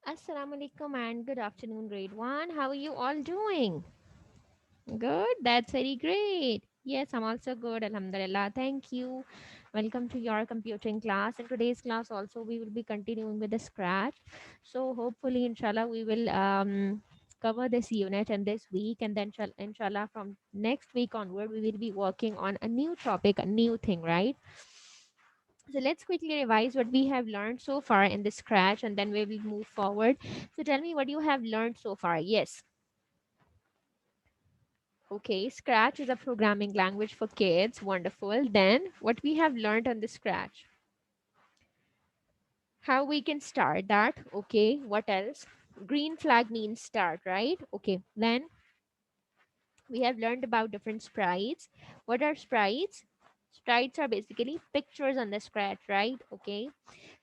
Assalamu alaikum and good afternoon, grade 1. How are you all doing? Good, that's very great. Yes, I'm also good. Alhamdulillah. Thank you. Welcome to your computing class. In today's class, also, we will be continuing with the scratch. So, hopefully, inshallah, we will cover this unit and this week, and then, inshallah, from next week onward, we will be working on a new topic, a new thing, right? So let's quickly revise what we have learned so far in the scratch and then we will move forward. So tell me what you have learned so far. Yes. Okay, Scratch is a programming language for kids. Wonderful. Then what we have learned on the Scratch. How we can start that. Okay, what else? Green flag means start, right? Okay, then we have learned about different sprites. What are sprites? Sprites are basically pictures on the Scratch, right? Okay.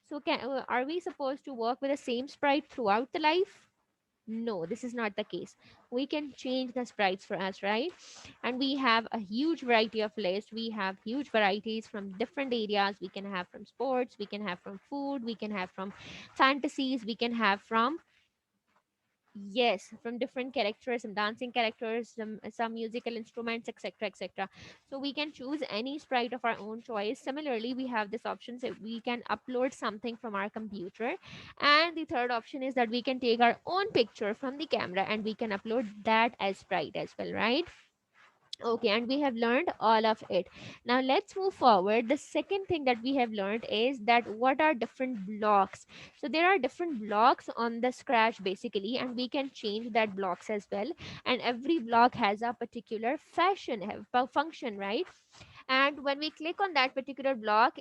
So are we supposed to work with the same sprite throughout the life? No, this is not the case. We can change the sprites for us, right? And we have a huge variety of lists. We have huge varieties from different areas. We can have from sports, we can have from food, we can have from fantasies, we can have from, yes, from different characters, some dancing characters, some musical instruments, etc., etc. So we can choose any sprite of our own choice. Similarly, we have this option so we can upload something from our computer, and the third option is that we can take our own picture from the camera and we can upload that as sprite as well, right? Okay, and we have learned all of it. Now let's move forward. The second thing that we have learned is that what are different blocks. So there are different blocks on the scratch basically, and we can change that blocks as well. And every block has a particular function, right? And when we click on that particular block,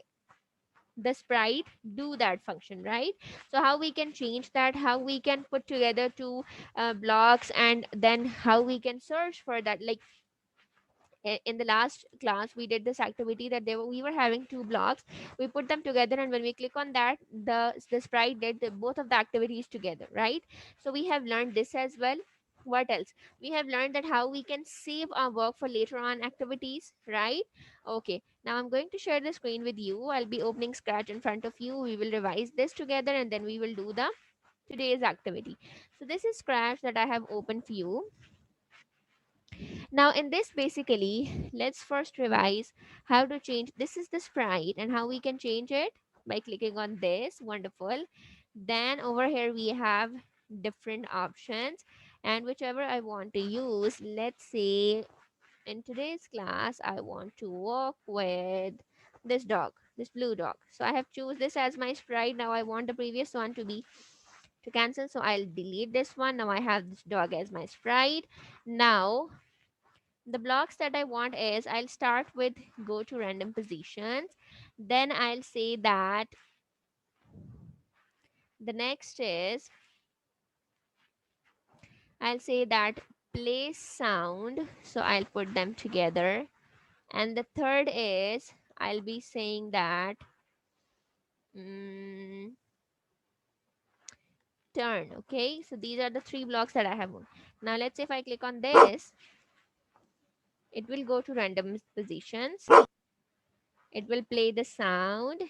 the sprite do that function, right? So how we can change that, how we can put together two blocks, and then how we can search for that, like in the last class we did this activity that we were having two blocks. We put them together, and when we click on that, the sprite did both of the activities together, right? So we have learned this as well. What else? We have learned that how we can save our work for later on activities, right? Okay, now I'm going to share the screen with you. I'll be opening scratch in front of you. We will revise this together and then we will do the today's activity. So this is scratch that I have opened for you. Now, in this, basically, let's first revise how to change. This is the sprite and how we can change it by clicking on this. Wonderful. Then over here, we have different options, and whichever I want to use, let's say in today's class, I want to work with this dog, this blue dog. So I have choose this as my sprite. Now I want the previous one to cancel. So I'll delete this one. Now I have this dog as my sprite. Now the blocks that I want is I'll start with go to random positions. Then I'll say that the next is I'll say that play sound. So I'll put them together. And the third is I'll be saying that mm, turn. Okay. So these are the three blocks that I have. Now let's say if I click on this, it will go to random positions. It will play the sound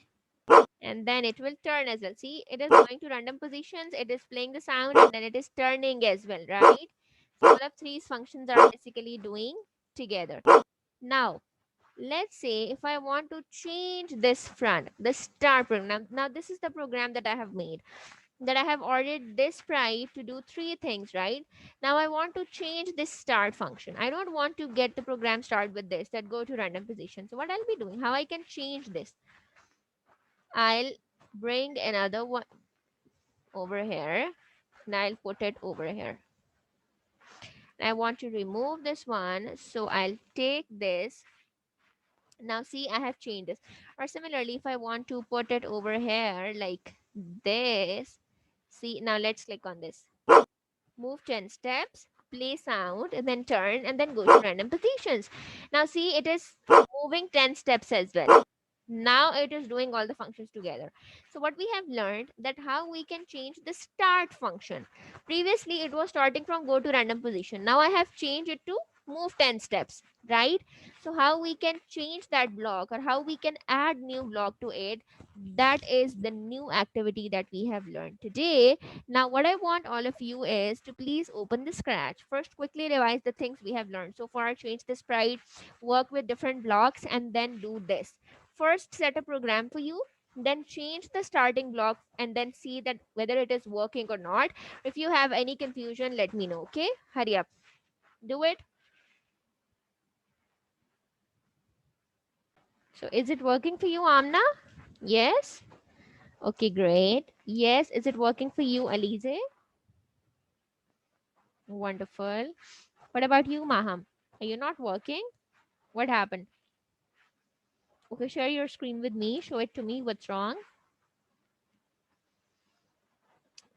and then it will turn as well. See, it is going to random positions, it is playing the sound, and then it is turning as well, right? So all of these functions are basically doing together. Now let's say if I want to change this front, the start program. Now this is the program that I have made, that I have ordered this sprite to do three things, right? Now I want to change this start function. I don't want to get the program start with this that go to random position. So what I'll be doing, how I can change this, I'll bring another one over here and I'll put it over here. I want to remove this one, so I'll take this. Now see, I have changed this. Or similarly, if I want to put it over here like this, see, now let's click on this. Move 10 steps, play sound, and then turn, and then go to random positions. Now see, it is moving 10 steps as well. Now it is doing all the functions together. So what we have learned that how we can change the start function. Previously it was starting from go to random position. Now I have changed it to move 10 steps, right? So how we can change that block or how we can add new block to it, That is the new activity that we have learned today. Now, what I want all of you is to please open the Scratch. First, quickly revise the things we have learned so far. Change the sprite, work with different blocks, and then do this. First, set a program for you. Then change the starting block and then see that whether it is working or not. If you have any confusion, let me know. Okay, hurry up. Do it. So, is it working for you, Amna? Yes. Okay, great. Yes, is it working for you, Alize? Wonderful. What about you, Maham? Are you not working? What happened? Okay, share your screen with me. Show it to me. What's wrong?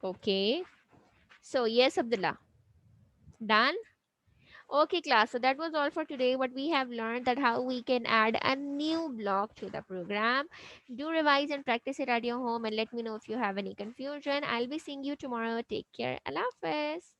Okay. So, yes, Abdullah. Done? Okay, class. So that was all for today. What we have learned that how we can add a new block to the program. Do revise and practice it at your home and let me know if you have any confusion. I'll be seeing you tomorrow. Take care. Allah Hafiz.